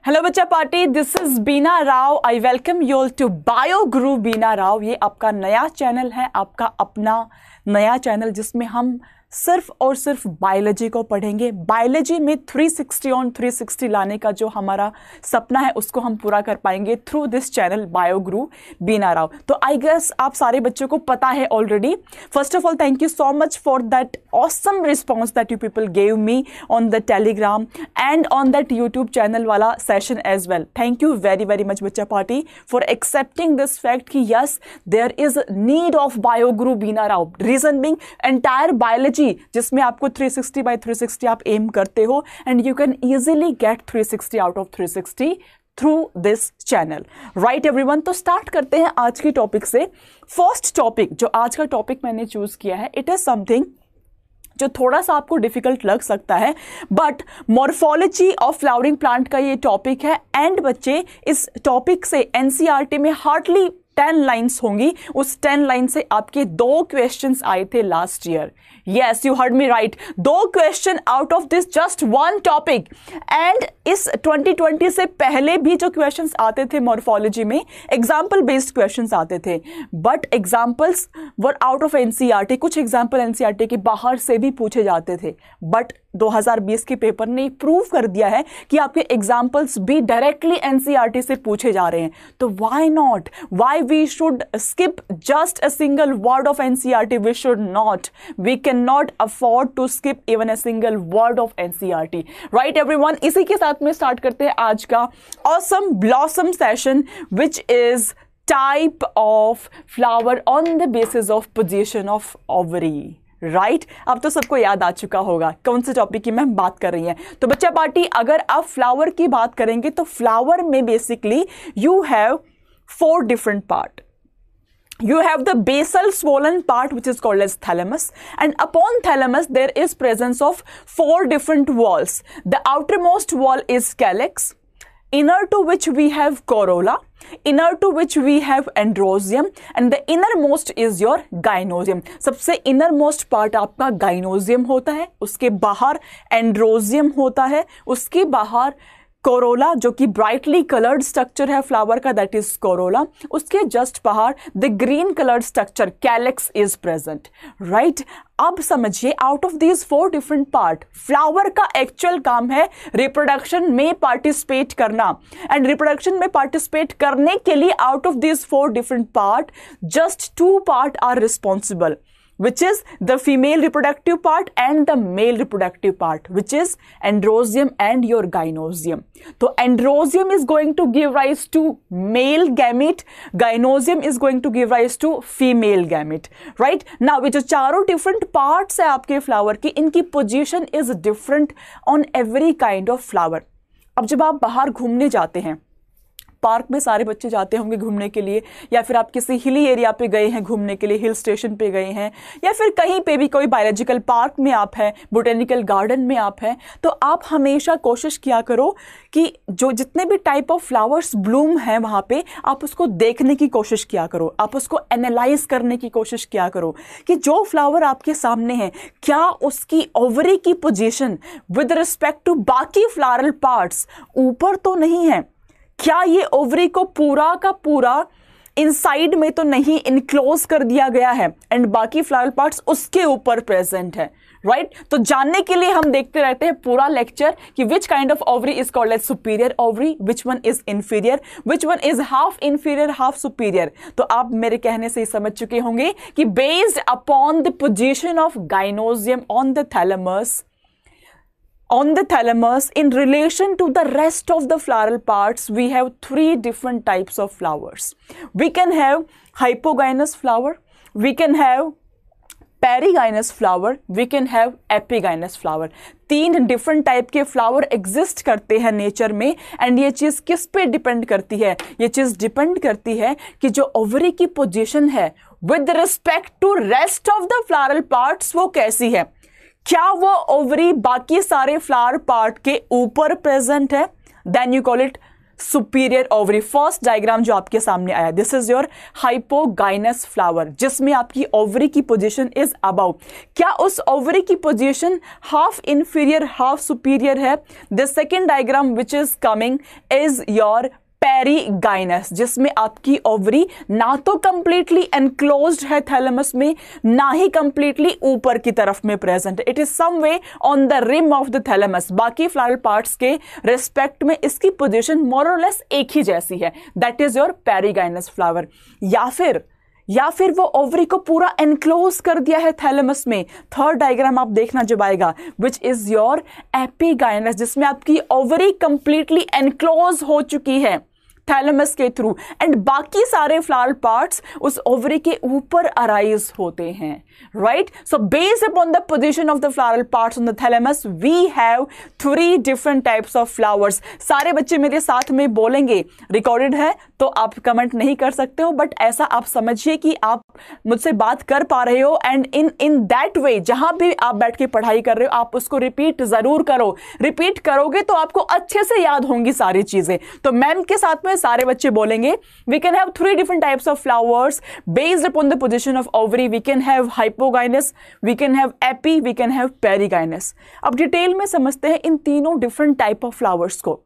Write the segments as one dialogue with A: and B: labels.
A: Hello बच्चा party, this is Bina Rao. I welcome you all to bio गुरु बीना राव। ये आपका नया चैनल है, आपका अपना नया चैनल जिसमें हम सिर्फ और सिर्फ बायोलॉजी को पढ़ेंगे। बायोलॉजी में 360 ऑन 360 लाने का जो हमारा सपना है उसको हम पूरा कर पाएंगे थ्रू दिस चैनल बायो गुरु बीना राव। तो आई गेस आप सारे बच्चों को पता है already. First of all thank you so much for that awesome response that you people gave me on the Telegram and on that YouTube channel वाला session as well. Thank you very very much बच्चा party for accepting this fact कि yes there is need of bio Guru Bina Rao. Reason being entire biology जिसमें आपको 360 by 360 आप aim करते हो and you can easily get 360 out of 360 through this channel. Right everyone, तो start करते हैं आज की टॉपिक से। फर्स्ट टॉपिक जो आज का टॉपिक मैंने चूज किया है, इट इज समथिंग जो थोड़ा सा आपको डिफिकल्ट लग सकता है, but morphology of flowering plant का ये टॉपिक है। एंड बच्चे इस टॉपिक से एनसीईआरटी में हार्डली 10 लाइन्स होंगी। उस 10 लाइन से आपके 2 क्वेश्चंस आए थे last year. Yes, you heard me right, 2 question out of this just 1 topic. And इस 2020 से पहले भी जो क्वेश्चंस आते थे मॉर्फोलॉजी में, एग्जाम्पल बेस्ड क्वेश्चंस आते थे, but examples were out of NCERT. कुछ एग्जाम्पल एनसीईआरटी के बाहर से भी पूछे जाते थे, बट 2020 के पेपर ने प्रूव कर दिया है कि आपके एग्जाम्पल्स भी डायरेक्टली एनसीईआरटी से पूछे जा रहे हैं। तो why not, why we should skip just a single word of NCERT? We should not, we can not afford to skip even a single word of NCERT. Right everyone, इसी के साथ में स्टार्ट करते हैं आज का awesome blossom session, which is type of flower on the basis of position of ovary. Right, अब तो सबको याद आ चुका होगा कौन से टॉपिक की मैं बात कर रही है। तो बच्चा पार्टी, अगर आप फ्लावर की बात करेंगे तो फ्लावर में basically you have 4 different part. You have the basal swollen part which is called as thalamus, and upon thalamus there is presence of 4 different walls. The outermost wall is calyx, inner to which we have corolla, inner to which we have androsium, and the innermost is your gynosium. सबसे innermost part आपका gynosium होता है, उसके बाहर androsium होता है, उसके बाहर कोरोला जो कि ब्राइटली कलर्ड स्ट्रक्चर है फ्लावर का, दैट इज कोरोला। उसके जस्ट बाहर the green coloured structure calyx is present. Right, अब समझिए, out of these 4 different part flower का एक्चुअल काम है रिप्रोडक्शन में पार्टिसिपेट करना। एंड रिप्रोडक्शन में पार्टिसिपेट करने के लिए out of these 4 different part just 2 part are responsible, which is the female reproductive part and the male reproductive part, which is androsium and your gynosium. So androsium is going to give rise to male gamete, gynosium is going to give rise to female gamete. Right, now ये जो चारों different parts है आपके flower की, इनकी position is different on every kind of flower. अब जब आप बाहर घूमने जाते हैं, पार्क में सारे बच्चे जाते होंगे घूमने के लिए, या फिर आप किसी हिली एरिया पे गए हैं घूमने के लिए, हिल स्टेशन पे गए हैं, या फिर कहीं पे भी कोई बायोलॉजिकल पार्क में आप हैं, बोटेनिकल गार्डन में आप हैं, तो आप हमेशा कोशिश किया करो कि जो जितने भी टाइप ऑफ फ्लावर्स ब्लूम हैं वहाँ पे आप उसको देखने की कोशिश किया करो, आप उसको एनालाइज करने की कोशिश किया करो कि जो फ्लावर आपके सामने है क्या उसकी ओवरी की पोजीशन विद रिस्पेक्ट टू बाकी फ्लावरल पार्ट्स ऊपर तो नहीं है, क्या ये ओवरी को पूरा का पूरा इनसाइड में तो नहीं इनक्लोज कर दिया गया है एंड बाकी फ्लावर पार्ट्स उसके ऊपर प्रेजेंट है। राइट, तो जानने के लिए हम देखते रहते हैं पूरा लेक्चर कि which kind of ovary is called as superior ovary, which one is inferior, which one is half inferior half superior. तो आप मेरे कहने से ही समझ चुके होंगे कि based upon the position of gynoecium on the thalamus, in relation to the rest of the floral parts, we have 3 different types of flowers. We can have hypogynous flower, we can have perigynous flower, we can have epigynous flower. 3 different type के flower exist करते हैं nature में। And ये चीज किस पे depend करती है? ये चीज डिपेंड करती है कि जो ओवरी की पोजीशन है with respect to rest of the floral parts वो कैसी है। क्या वो ओवरी बाकी सारे फ्लावर पार्ट के ऊपर प्रेजेंट है? Then you call it superior ovary. First diagram जो आपके सामने आया, this is your hypogynous flower, जिसमें आपकी ओवरी की पोजीशन इज अबव। क्या उस ओवरी की position half inferior half superior है? The second diagram which is coming is your perigynous, जिसमें आपकी ओवरी ना तो कंप्लीटली एनक्लोज्ड है थैलेमस में, ना ही कंप्लीटली ऊपर की तरफ में प्रेजेंट है। It is somewhere on the rim of the thalamus. बाकी फ्लावरल पार्ट्स के रिस्पेक्ट में इसकी पोजीशन मोर और लेस एक ही जैसी है। That is your perigynous flower. या फिर वो ओवरी को पूरा एनक्लोज कर दिया है थैलेमस में। थर्ड डायग्राम आप देखना जब आएगा, विच इज योर एपीगाइनस, जिसमें आपकी ओवरी कंप्लीटली एनक्लोज हो चुकी है थैलेमस के थ्रू, एंड बाकी सारे फ्लावर पार्ट्स उस ओवरी के ऊपर अराइज होते हैं, right? So based upon the position of the floral parts on the thalamus we have 3 different types of flowers. सारे बच्चे मेरे साथ में बोलेंगे, रिकॉर्डेड है तो आप कमेंट नहीं कर सकते हो, बट ऐसा आप समझिए कि आप मुझसे बात कर पा रहे हो, एंड इन दैट वे जहां भी आप बैठ के पढ़ाई कर रहे हो आप उसको रिपीट जरूर करो। रिपीट करोगे तो आपको अच्छे से याद होंगी सारी चीजें। तो मैम के साथ में सारे बच्चे बोलेंगे, we can have 3 different types of flowers based upon the position of ovary. We can have hypogynous, we can have epi, we can have perigynous. अब डिटेल में समझते हैं इन तीनों डिफरेंट टाइप ऑफ फ्लावर्स को।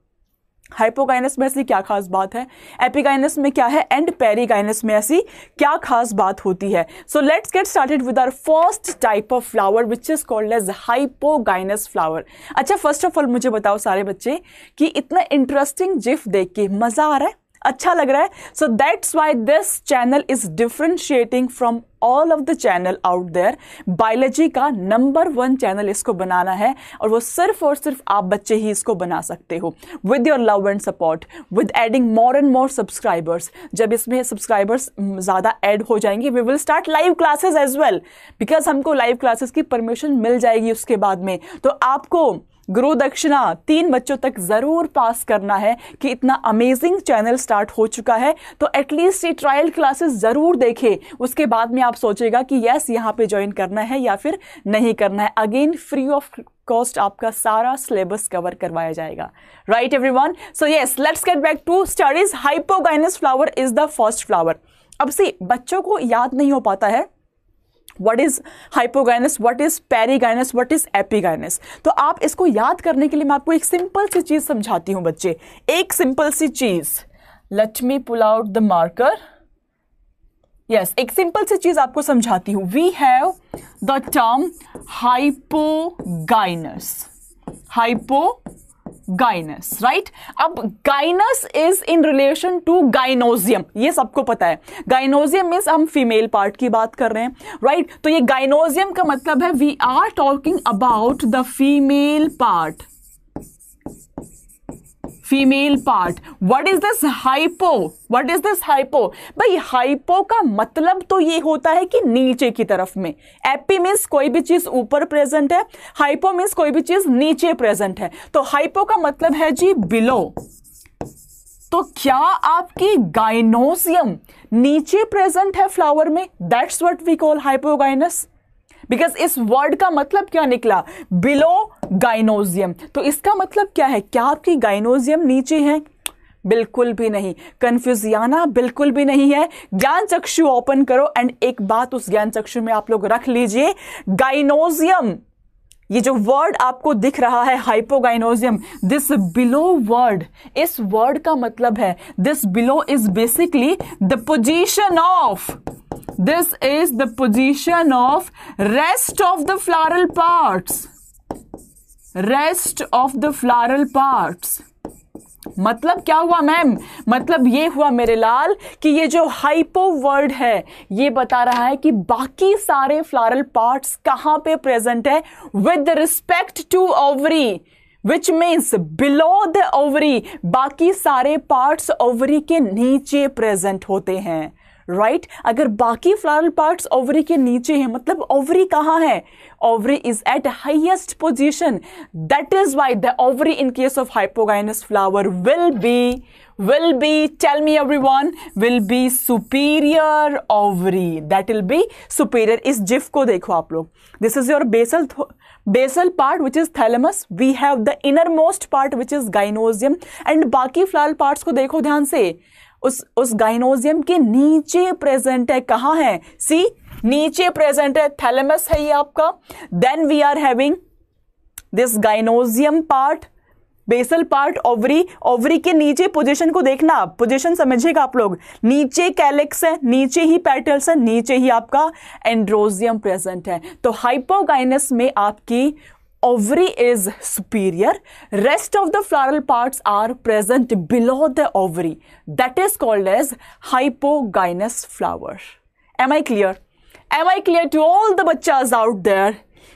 A: हाइपोगाइनस में ऐसी क्या खास बात है, एपिगाइनस में क्या है, एंड पेरीगाइनस में ऐसी क्या खास बात होती है। So let's get started with our first type of flower which is called as hypogynous flower. अच्छा, फर्स्ट ऑफ ऑल मुझे बताओ सारे बच्चे कि इतना इंटरेस्टिंग जिफ देख के मजा आ रहा है, अच्छा लग रहा है? So that's why this channel is differentiating from all of the channel out there. Biology का नंबर 1 चैनल इसको बनाना है, और वो सिर्फ और सिर्फ आप बच्चे ही इसको बना सकते हो, with your love and support, with adding more and more subscribers. जब इसमें सब्सक्राइबर्स ज्यादा ऐड हो जाएंगे, we will start live classes as well, because हमको लाइव क्लासेस की परमिशन मिल जाएगी उसके बाद में। तो आपको गुरु दक्षिणा 3 बच्चों तक जरूर पास करना है कि इतना अमेजिंग चैनल स्टार्ट हो चुका है। तो एटलीस्ट ये ट्रायल क्लासेस जरूर देखे, उसके बाद में आप सोचेगा कि यस यहाँ पे ज्वाइन करना है या फिर नहीं करना है। अगेन फ्री ऑफ कॉस्ट आपका सारा सिलेबस कवर करवाया जाएगा, right everyone? So yes, let's get back to studies. Hypogynous flower is the first flower. अब से बच्चों को याद नहीं हो पाता है what is hypogynous, what is perigynous, what is epigynous। तो आप इसको याद करने के लिए मैं आपको एक सिंपल सी चीज समझाती हूं बच्चे, एक सिंपल सी चीज। Let me pull out the marker. Yes, एक सिंपल सी चीज आपको समझाती हूं। We have the term hypogynous, hypogynous, right? अब gynous is in relation to gynoecium, ये सबको पता है। गाइनोजियम मीन्स हम फीमेल पार्ट की बात कर रहे हैं, राइट? तो ये गाइनोजियम का मतलब है we are talking about the female part, female part. What is this hypo, what is this hypo? भाई हाइपो का मतलब तो ये होता है कि नीचे की तरफ में। एपी मीन्स कोई भी चीज ऊपर प्रेजेंट है, हाइपो मीन्स कोई भी चीज नीचे प्रेजेंट है। तो हाइपो का मतलब है जी बिलो। तो क्या आपकी गाइनोसियम नीचे प्रेजेंट है फ्लावर में? That's what we call hypogynous. Because इस वर्ड का मतलब क्या निकला? Below gynoecium. तो इसका मतलब क्या है? क्या आपकी गाइनोजियम नीचे है? बिल्कुल भी नहीं। कंफ्यूजियाना बिल्कुल भी नहीं है। ज्ञान चक्षु ओपन करो एंड एक बात उस ज्ञान चक्षु में आप लोग रख लीजिए, गाइनोजियम, ये जो वर्ड आपको दिख रहा है हाइपोगाइनोजियम, दिस बिलो वर्ड, इस वर्ड का मतलब है this below is basically the position of, this is the position of rest of the floral parts, rest of the floral parts। मतलब क्या हुआ मैम? मतलब ये हुआ मेरे लाल कि ये जो हाइपो वर्ड है ये बता रहा है कि बाकी सारे फ्लोरल पार्ट्स कहां पे प्रेजेंट है with respect to ovary, which means below the ovary. बाकी सारे पार्ट्स ओवरी के नीचे प्रेजेंट होते हैं, राइट? अगर बाकी फ्लोरल पार्ट्स ओवरी के नीचे हैं मतलब ओवरी कहां है? Ovary is eight highest position. That is why the ovary in case of hypogynous flower will be tell me everyone, will be superior ovary, that will be superior। इस GIF को देखो आप लोग, this is your basal part which is thalamus, we have the innermost part which is gynosium, and बाकी flower parts को देखो ध्यान से, उस गाइनोजियम के नीचे प्रेजेंट है, कहाँ है, सी नीचे प्रेजेंट है, थैलेमस है ये आपका। Then we are having this gynoecium part, basal part, ovary, ovary के नीचे पोजीशन को देखना, पोजीशन समझिएगा आप लोग, नीचे कैलिक्स है, नीचे ही पेटल्स है, नीचे ही आपका एंड्रोजियम प्रेजेंट है। तो हाइपोगाइनस में आपकी ovary is superior, rest of the floral parts are present below the ovary, that is called as hypogynous flower. Am I clear? Am I clear to all the bachas out there?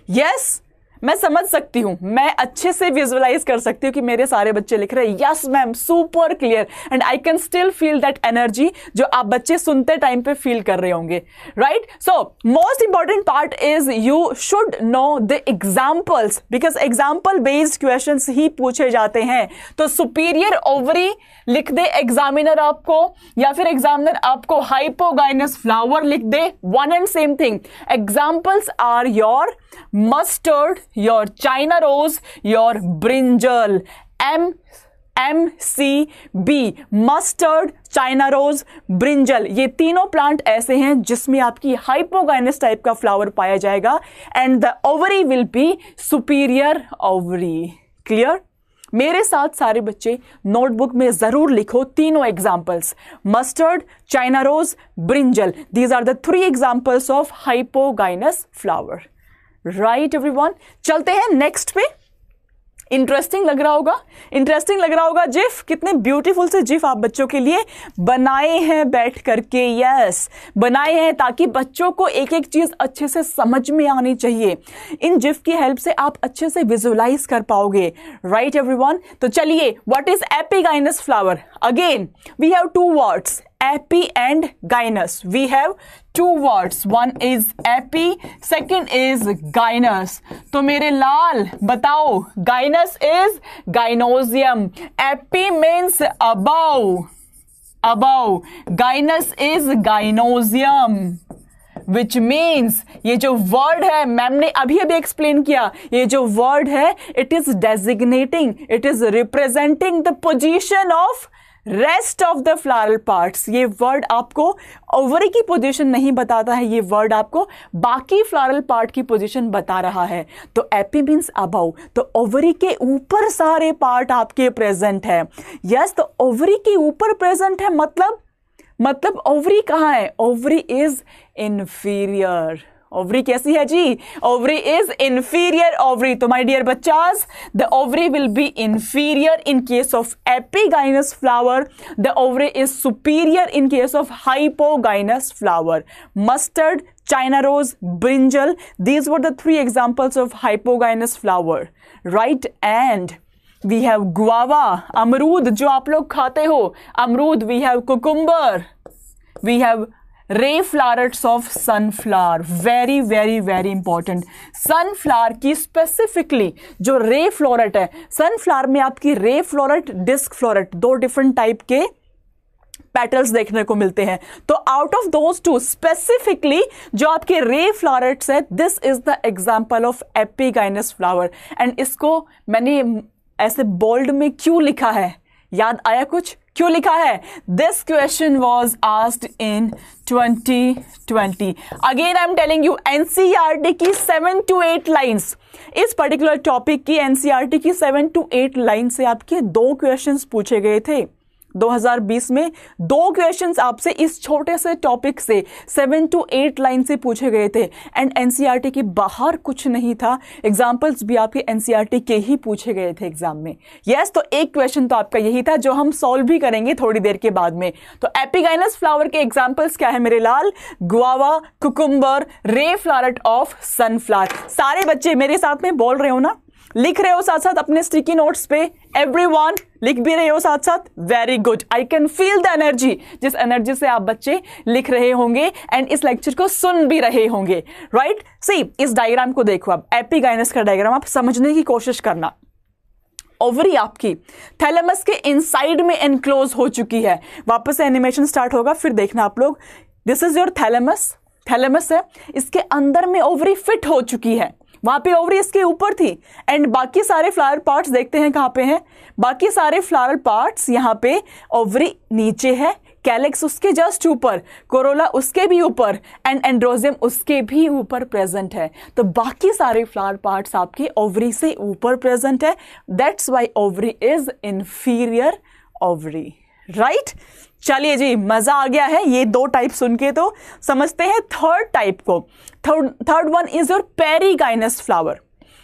A: Yes, मैं समझ सकती हूं, मैं अच्छे से visualise कर सकती हूं कि मेरे सारे बच्चे लिख रहे हैं yes ma'am, super clear, and I can still feel that energy जो आप बच्चे सुनते टाइम पे फील कर रहे होंगे, right. So most important part is you should know the examples, because example based questions ही पूछे जाते हैं। तो सुपीरियर ओवरी लिख दे एग्जामिनर आपको, या फिर एग्जामिनर आपको हाइपोगाइनस फ्लावर लिख दे, one and same thing. Examples are your mustard, your China rose, your brinjal, MCB, mustard, China rose, brinjal, ये तीनों प्लांट ऐसे हैं जिसमें आपकी हाइपोगाइनस टाइप का फ्लावर पाया जाएगा, and the ovary will be superior ovary. Clear? मेरे साथ सारे बच्चे नोटबुक में जरूर लिखो तीनों examples, mustard, China rose, brinjal, these are the 3 examples of hypogynous flower. Right everyone, चलते हैं नेक्स्ट पे। इंटरेस्टिंग लग रहा होगा, इंटरेस्टिंग लग रहा होगा। जिफ, कितने ब्यूटीफुल से जिफ आप बच्चों के लिए बनाए हैं बैठ करके, यस बनाए हैं, ताकि बच्चों को एक एक चीज अच्छे से समझ में आनी चाहिए। इन जिफ की हेल्प से आप अच्छे से विजुअलाइज कर पाओगे, राइट एवरीवन। तो चलिए, what is epigynous flower? Again we have 2 words, epi and gynous. We have 2 words, one is epi, second is gynous. तो मेरे लाल बताओ, gynous is gynosium, epi means above, gynous is gynosium, which means ये जो word है, ma'am ने अभी explain किया, ये जो वर्ड है it is designating, it is representing the position of rest of the floral parts. ये वर्ड आपको ओवरी की पोजीशन नहीं बताता है, ये वर्ड आपको बाकी फ्लावरल पार्ट की पोजीशन बता रहा है। तो एपी मीन्स अबव, तो ओवरी के ऊपर सारे पार्ट आपके प्रेजेंट है। यस, तो ओवरी के ऊपर प्रेजेंट है, मतलब ओवरी कहाँ है? Ovary is inferior. ओवरी कैसी है जी? Ovary is inferior ovary. तो माय डियर बच्चास, the ovary will be inferior in case of epigynous flower, the ovary is superior in case of hypogynous flower. Mustard, China rose, brinjal, these were the 3 examples of hypogynous flower, right? And we have guava, अमरूद जो आप लोग खाते हो, अमरूद, we have cucumber, we have ray florets of sunflower, very very very important. Sunflower की specifically जो ray floret है, सनफ्लावर में आपकी ray floret, disc floret, 2 different type के पेटल्स देखने को मिलते हैं। तो आउट ऑफ दोज 2 स्पेसिफिकली जो आपके रे फ्लोरेट्स है, this is the example of epigynous flower. And इसको मैंने ऐसे बोल्ड में क्यों लिखा है, याद आया कुछ? क्यों लिखा है? This question was asked in 2020। Again I am telling you, NCERT की 7 to 8 लाइन्स, इस पर्टिकुलर टॉपिक की एनसीईआरटी की 7 to 8 लाइन से आपके 2 क्वेश्चंस पूछे गए थे। 2020 में 2 क्वेश्चंस आपसे इस छोटे से टॉपिक से 7 to 8 लाइन से पूछे गए थे। एंड एनसीईआरटी के बाहर कुछ नहीं था, एग्जाम्पल्स भी आपके एनसीईआरटी के ही पूछे गए थे एग्जाम में। यस, तो एक क्वेश्चन तो आपका यही था जो हम सॉल्व भी करेंगे थोड़ी देर के बाद में। तो एपिगाइनस फ्लावर के एग्जाम्पल्स क्या है मेरे लाल? गुआवा, कुकुम्बर, रे फ्लावरेट ऑफ सनफ्लावर। सारे बच्चे मेरे साथ में बोल रहे हो ना, लिख रहे हो साथ साथ अपने स्टिकी नोट्स पे? एवरीवन लिख भी रहे हो साथ साथ? Very good, I can feel the energy, जिस एनर्जी से आप बच्चे लिख रहे होंगे एंड इस लेक्चर को सुन भी रहे होंगे, राइट? सी, इस डायग्राम को देखो आप, एपिगाइनस का डायग्राम आप समझने की कोशिश करना। ओवरी आपकी थैलेमस के इनसाइड में एनक्लोज हो चुकी है। वापस से एनिमेशन स्टार्ट होगा, फिर देखना आप लोग। This is your thalamus, thalamus है, इसके अंदर में ओवरी फिट हो चुकी है। वहां पे ओवरी इसके ऊपर थी, एंड बाकी सारे फ्लावर पार्ट्स देखते हैं कहां पे हैं। बाकी सारे फ्लावर पार्ट्स यहाँ पे ओवरी नीचे है, कैलिक्स उसके जस्ट ऊपर, कोरोला उसके भी ऊपर, एंड एंड्रोजियम उसके भी ऊपर प्रेजेंट है। तो बाकी सारे फ्लावर पार्ट्स आपके ओवरी से ऊपर प्रेजेंट है। That's Y ovary is inferior ovary, right. चलिए जी, मजा आ गया है ये दो टाइप सुन के। तो समझते हैं थर्ड टाइप को। Third one is your perigynous flower.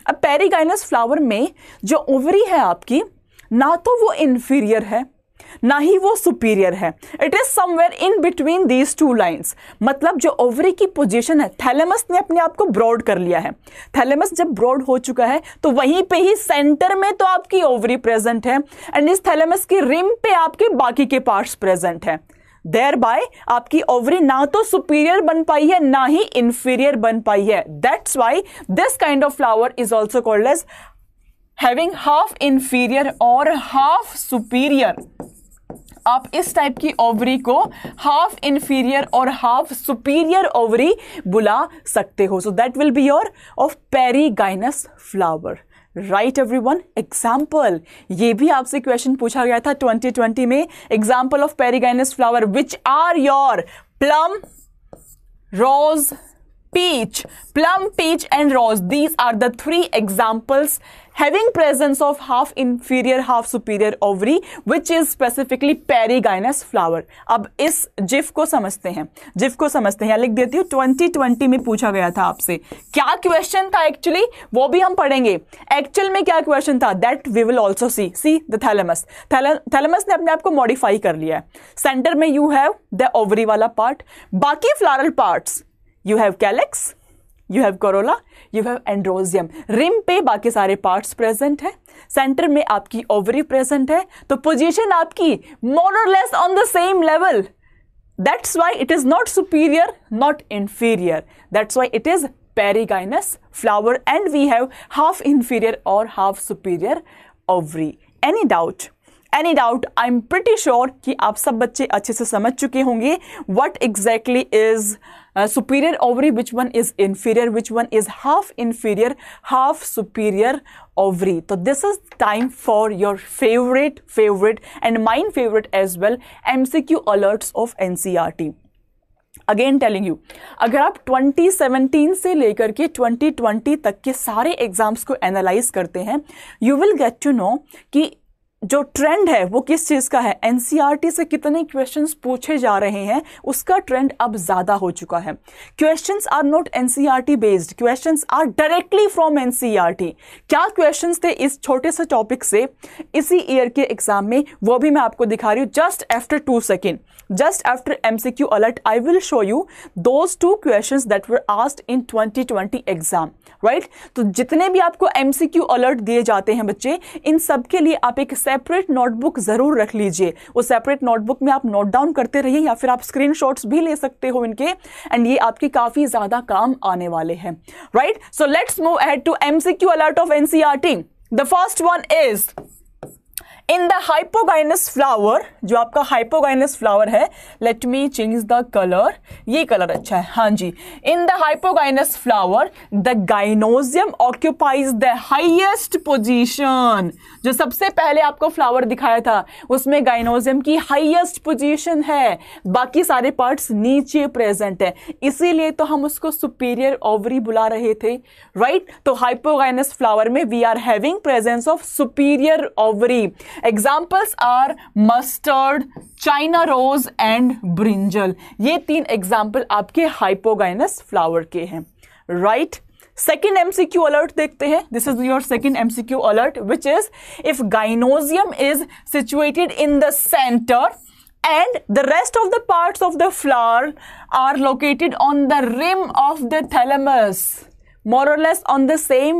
A: अब पेरीगाइनस फ्लावर में जो ओवरी है आपकी, ना तो वो इंफीरियर है ना ही वो सुपीरियर है, it is somewhere in between these two lines. मतलब जो ओवरी की पोजीशन है, थैलेमस ने अपने आप को ब्रॉड कर लिया है। थैलेमस जब ब्रॉड हो चुका है तो वहीं पे ही सेंटर में तो आपकी ओवरी प्रेजेंट है, एंड इस थैलेमस की रिम पे आपके बाकी के पार्ट्स प्रेजेंट है। देयर बाय आपकी ओवरी ना तो सुपीरियर बन पाई है ना ही इंफीरियर बन पाई है। That's why this kind of flower is also called as having half inferior और हाफ सुपीरियर। आप इस टाइप की ओवरी को हाफ इंफीरियर और हाफ सुपीरियर ओवरी बुला सकते हो। So that will be your of perigynous flower, right everyone. Example, ये भी आपसे क्वेश्चन पूछा गया था 2020 में। Example of perigynous flower which are your plum, rose, peach. Plum, peach and rose, these are the three examples having presence of half inferior half superior ovary which is specifically perigynous flower. अब इस GIF को समझते हैं, GIF को समझते हैं। लिख देती हूँ 2020 में पूछा गया था आपसे। क्या क्वेश्चन था एक्चुअली वो भी हम पढ़ेंगे। एक्चुअल में क्या क्वेश्चन था that we will also see the thalamus. Thalamus ने अपने आप को मॉडिफाई कर लिया है। सेंटर में यू हैव द ओवरी वाला पार्ट, बाकी floral parts you have calyx, you have corolla, you have androsium. Rim पे बाकी सारे पार्ट्स प्रेजेंट है, सेंटर में आपकी ओवरी प्रेजेंट है। तो पोजीशन आपकी मोर और less on the same level. That's why it is not superior not inferior, that's why it is perigynous flower and we have half inferior और half superior ovary. Any doubt? Any doubt? I am pretty sure कि आप सब बच्चे अच्छे से समझ चुके होंगे what exactly is superior ovary, which one is inferior, which one is half inferior, half superior ovary. So this is time for your favorite and mine favorite as well, MCQ alerts of NCERT. Again telling you, अगर आप 2017 से लेकर के 2020 तक के सारे exams को analyse करते हैं, you will get to know कि जो ट्रेंड है वो किस चीज का है। एनसीईआरटी से कितने क्वेश्चंस पूछे जा रहे हैं उसका ट्रेंड अब ज्यादा हो चुका है। Questions are not NCERT based, questions are directly from NCERT. क्या क्वेश्चंस थे इस छोटे से टॉपिक से इसी ईयर के एग्जाम में, वो भी मैं आपको दिखा रही हूं। Just after 2 second, just after MCQ alert, I will show you those 2 questions that were asked in 2020 exam, right? तो जितने भी आपको MCQ alert दिए जाते हैं बच्चे, इन सब के लिए आप एक सेपरेट नोटबुक जरूर रख लीजिए। वो सेपरेट नोटबुक में आप नोट डाउन करते रहिए या फिर आप स्क्रीनशॉट्स भी ले सकते हो इनके, एंड ये आपके काफी ज्यादा काम आने वाले हैं, right? So let's move ahead to MCQ alert of NCERT. The first one is in the hypogynous flower, जो आपका हाइपोगाइनस फ्लावर है, let me change the colour, ये कलर अच्छा है, हाँ जी। In the hypogynous flower the gynoecium occupies the highest position. जो सबसे पहले आपको फ्लावर दिखाया था उसमें गाइनोजियम की हाईएस्ट पोजीशन है, बाकी सारे पार्ट्स नीचे प्रेजेंट है, इसीलिए तो हम उसको सुपीरियर ओवरी बुला रहे थे, राइट? तो हाइपोगाइनस फ्लावर में we are having presence of superior ovary. Examples are mustard, China rose and brinjal. ये 3 एग्जाम्पल आपके हाइपोगाइनस फ्लावर के हैं, राइट? सेकेंड MCQ alert देखते हैं। This is your second MCQ alert, which is if gynosium is situated in the center and the rest of the parts of the flower are located on the rim of the thalamus, more or less on the same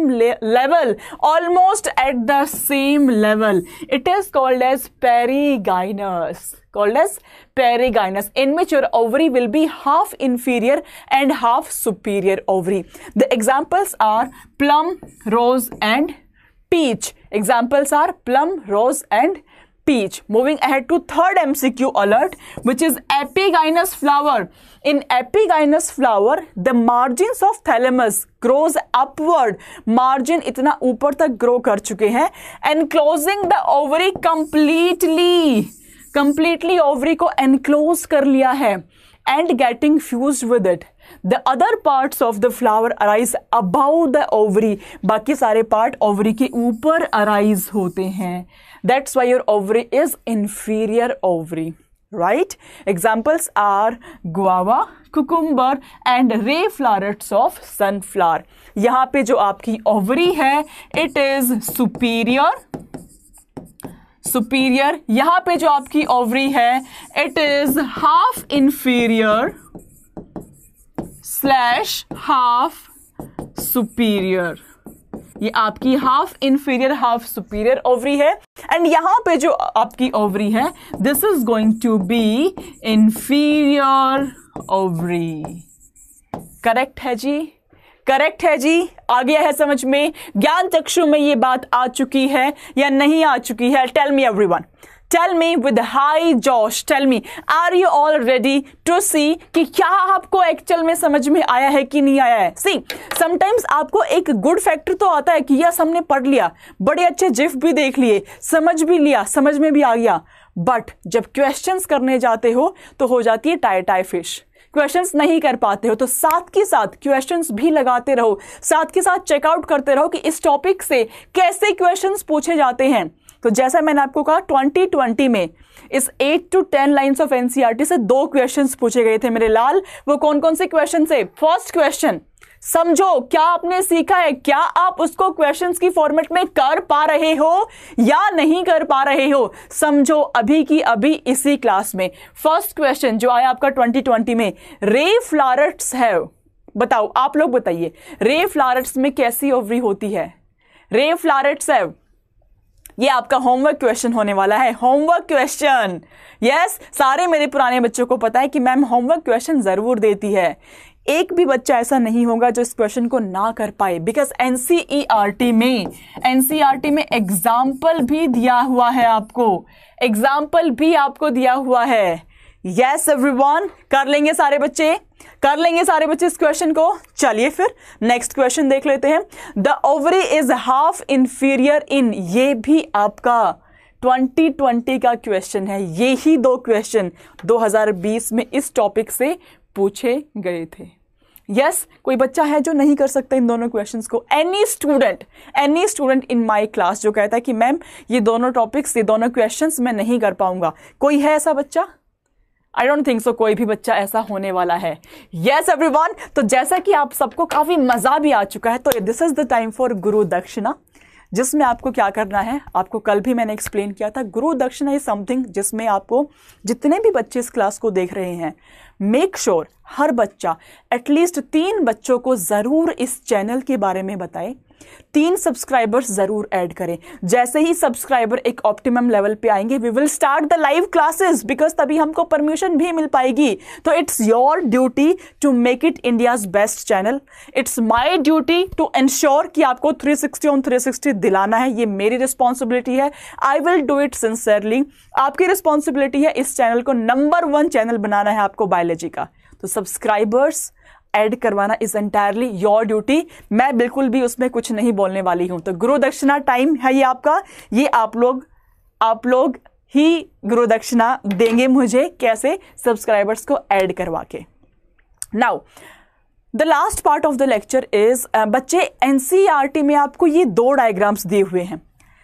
A: level, almost at the same level, it is called as perigynous, called as perigynous, in which your ovary will be half inferior and half superior ovary. The examples are plum, rose and peach. Examples are plum, rose and peach. Moving ahead to third MCQ alert, which is epigynous flower. In epigynous flower, the margins of thalamus grows upward. Margin इतना ऊपर तक grow कर चुके हैं, enclosing the ovary completely. Completely ovary को enclose कर लिया है, and getting fused with it. The other parts of the flower arise above the ovary. बाकी सारे पार्ट ओवरी के ऊपर arise होते हैं. That's why your ovary is inferior ovary. Right? Examples are guava, cucumber and ray florets of sunflower. यहाँ पे जो आपकी ovary है, it is superior. Superior. यहाँ पे जो आपकी ovary है, it is half inferior / half superior. ये आपकी half inferior half superior ovary है. एंड यहां पे जो आपकी ओवरी है, this is going to be inferior ovary. Correct है जी? करेक्ट है जी? आ गया है समझ में? ज्ञान चक्षु में ये बात आ चुकी है या नहीं आ चुकी है? Tell me everyone. Tell me with high josh. Tell me, are you all ready to see कि क्या आपको एक्चुअल में समझ में आया है कि नहीं आया है? See, sometimes आपको एक गुड फैक्टर तो आता है कि यस हमने पढ़ लिया, बड़े अच्छे जिफ भी देख लिए, समझ भी लिया, समझ में भी आ गया. बट जब क्वेश्चंस करने जाते हो तो हो जाती है टाई फिश. क्वेश्चंस नहीं कर पाते हो तो साथ के साथ क्वेश्चंस भी लगाते रहो, साथ के साथ चेकआउट करते रहो कि इस टॉपिक से कैसे क्वेश्चंस पूछे जाते हैं. तो जैसा मैंने आपको कहा 2020 में इस 8 to 10 लाइन्स ऑफ एनसीईआरटी से 2 क्वेश्चंस पूछे गए थे मेरे लाल. वो कौन कौन से क्वेश्चन थे? फर्स्ट क्वेश्चन, समझो क्या आपने सीखा है, क्या आप उसको क्वेश्चंस की फॉर्मेट में कर पा रहे हो या नहीं कर पा रहे हो. समझो अभी की अभी इसी क्लास में फर्स्ट क्वेश्चन जो आया आपका 2020 में, रे फ्लारेट्स है. बताओ, आप लोग बताइए, रे फ्लारेट्स में कैसी ओवरी होती है? रे फ्लारेट्स है, ये आपका होमवर्क क्वेश्चन होने वाला है. Homework question. यस, सारे मेरे पुराने बच्चों को पता है कि मैम होमवर्क क्वेश्चन जरूर देती है. एक भी बच्चा ऐसा नहीं होगा जो इस क्वेश्चन को ना कर पाए, बिकॉज एनसीईआरटी में एग्जाम्पल भी दिया हुआ है आपको. एग्जाम्पल भी आपको दिया हुआ है. यस एवरीवन, कर लेंगे सारे बच्चे? कर लेंगे सारे बच्चे इस क्वेश्चन को? चलिए फिर नेक्स्ट क्वेश्चन देख लेते हैं. The ovary is half inferior in. ये भी आपका 2020 का क्वेश्चन है. ये ही 2 क्वेश्चन 2020 में इस टॉपिक से पूछे गए थे. यस, कोई बच्चा है जो नहीं कर सकता इन दोनों क्वेश्चंस को? Any student in my class जो कहता है कि मैम ये दोनों टॉपिक्स, ये दोनों क्वेश्चंस मैं नहीं कर पाऊंगा, कोई है ऐसा बच्चा? आई डोंट थिंक सो कोई भी बच्चा ऐसा होने वाला है. यस एवरीवन, तो जैसा कि आप सबको काफी मजा भी आ चुका है, तो this is the time for गुरु दक्षिणा, जिसमें आपको क्या करना है, आपको कल भी मैंने एक्सप्लेन किया था. गुरु दक्षिणा इज समथिंग जिसमें आपको, जितने भी बच्चे इस क्लास को देख रहे हैं, मेक श्योर हर बच्चा एटलीस्ट 3 बच्चों को जरूर इस चैनल के बारे में बताए. 3 सब्सक्राइबर्स जरूर ऐड करें. जैसे ही सब्सक्राइबर एक ऑप्टिमम लेवल पे आएंगे, we will start the live classes, because तभी हमको परमिशन भी मिल पाएगी. तो it's your duty to make it India's best channel. It's my duty to ensure कि आपको 360 on 360 दिलाना है. ये मेरी रिस्पॉन्सिबिलिटी है. I will do it sincerely. आपकी रिस्पॉन्सिबिलिटी है इस चैनल को नंबर 1 चैनल बनाना है आपको बायोलॉजी का. तो सब्सक्राइबर्स ऐड करवाना इज एंटायरली योर ड्यूटी. मैं बिल्कुल भी उसमें कुछ नहीं बोलने वाली हूं. तो गुरु दक्षिणा टाइम है ये आपका. ये आप लोग ही गुरु दक्षिणा देंगे मुझे, कैसे? सब्सक्राइबर्स को ऐड करवा के. Now the last part of the lecture is, बच्चे एनसीईआरटी में आपको ये 2 डायग्राम्स दिए हुए हैं.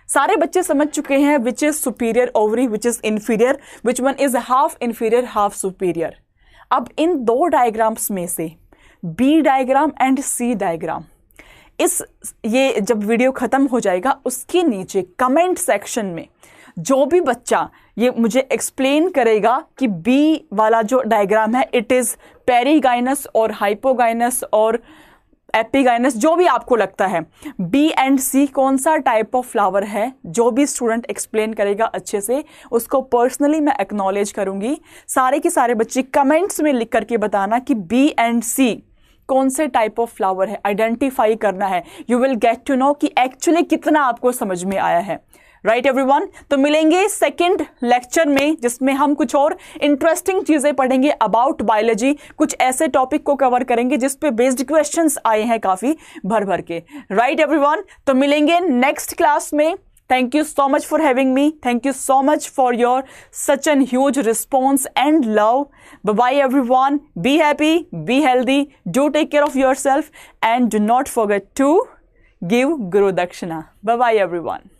A: सारे बच्चे समझ चुके हैं which is superior ovary, which is inferior, which one is half inferior half superior. अब इन 2 डायग्राम्स में से B diagram and C diagram, ये जब वीडियो खत्म हो जाएगा उसके नीचे कमेंट सेक्शन में जो भी बच्चा ये मुझे एक्सप्लेन करेगा कि बी वाला जो डायग्राम है इट इज पेरीगाइनस और हाइपोगाइनस और एपिगाइनस, जो भी आपको लगता है, बी एंड सी कौन सा टाइप ऑफ फ्लावर है, जो भी स्टूडेंट एक्सप्लेन करेगा अच्छे से उसको पर्सनली मैं एक्नॉलेज करूंगी. सारे के सारे बच्चे कमेंट्स में लिख करके बताना कि बी एंड सी कौन से टाइप ऑफ फ्लावर है, आइडेंटिफाई करना है. You will get to know कि एक्चुअली कितना आपको समझ में आया है. राइट एवरीवन, तो मिलेंगे सेकंड लेक्चर में जिसमें हम कुछ और इंटरेस्टिंग चीजें पढ़ेंगे अबाउट बायोलॉजी, कुछ ऐसे टॉपिक को कवर करेंगे जिस पे बेस्ड क्वेश्चंस आए हैं काफी भर भर के। राइट एवरीवन, तो मिलेंगे नेक्स्ट क्लास में। Thank you so much for having me. Thank you so much for your such an huge response and love. Bye-bye everyone. Be happy, be healthy, do take care of yourself and do not forget to give Guru Dakshina. Bye-bye everyone.